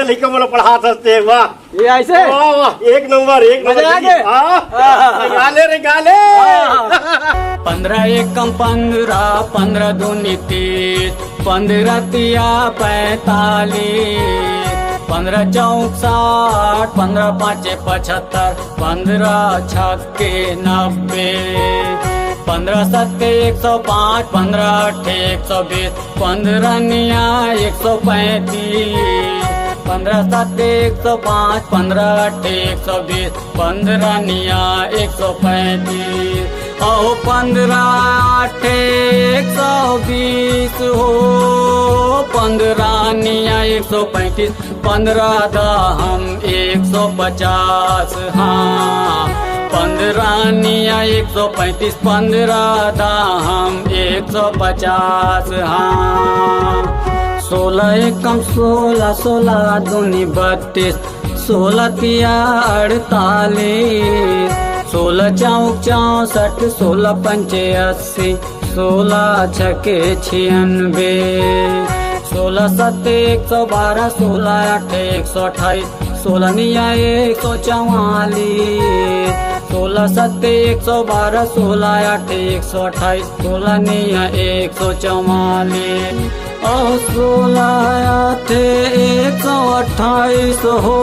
लड़का मला पढ़ा सकते वाह ये ऐसे वाह वाह एक नंबर मजा आ गया? रे गाले 15 एकम 15 15 दूनी 30 15 तिया 45 15 चौक 60 15 पाँचे 75 15 छक्के 90 15 सत्ते 105 15 अट्ठे 120 15 निया 135 15 सत्ते 105 15 अट्ठे 120 15 निया 135 ओ 15 अट्ठे 120 हो 15 निया 135 15 दहम 150 हाँ 15 निया 135 15 दाम 150 हाँ 16 एकम 16 16 दूनी 32 16 तिया 48 16 चौक 64 16 पंचे 80 16 छक्के 96 16 सत्ते 112 16 अट्ठे 128 16 निया 144 16 सत्ते 112 16 अट्ठे 128 16 निया 144 और 16 अट्ठे 128 हो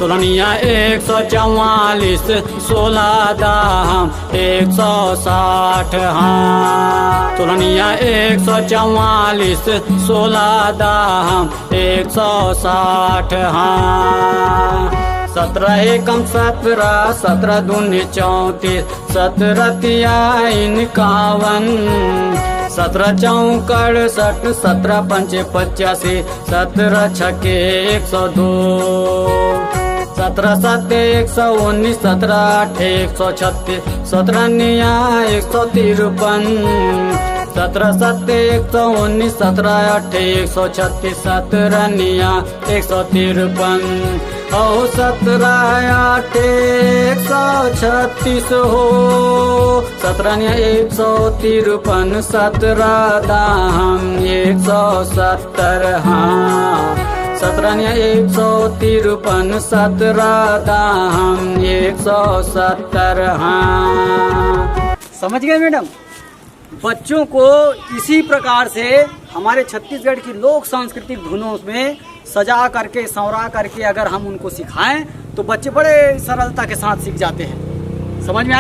16 निया 144 16 दाम 160 हाँ 16 निया 144 16 दाम 160 हाँ 17 एकम 17 17 दूनी 34 17 तिया 51 17 चौक 68 17 पंचे 85 17 छक्के 102 17 सत्ते 119 17 अट्ठे 136 17 निया 153 17 सत्ते 119 17 अट्ठे 136 17 निया 153 और 17 अट्ठे 136 हो 17 निया 153 17 दाम 170 हाँ 17 निया 153 17 दाम 170 हाँ। समझ गए मैडम? बच्चों को इसी प्रकार से हमारे छत्तीसगढ़ की लोक सांस्कृतिक धुनों में सजा करके संवरा करके अगर हम उनको सिखाएं तो बच्चे बड़े सरलता के साथ सीख जाते हैं। समझ में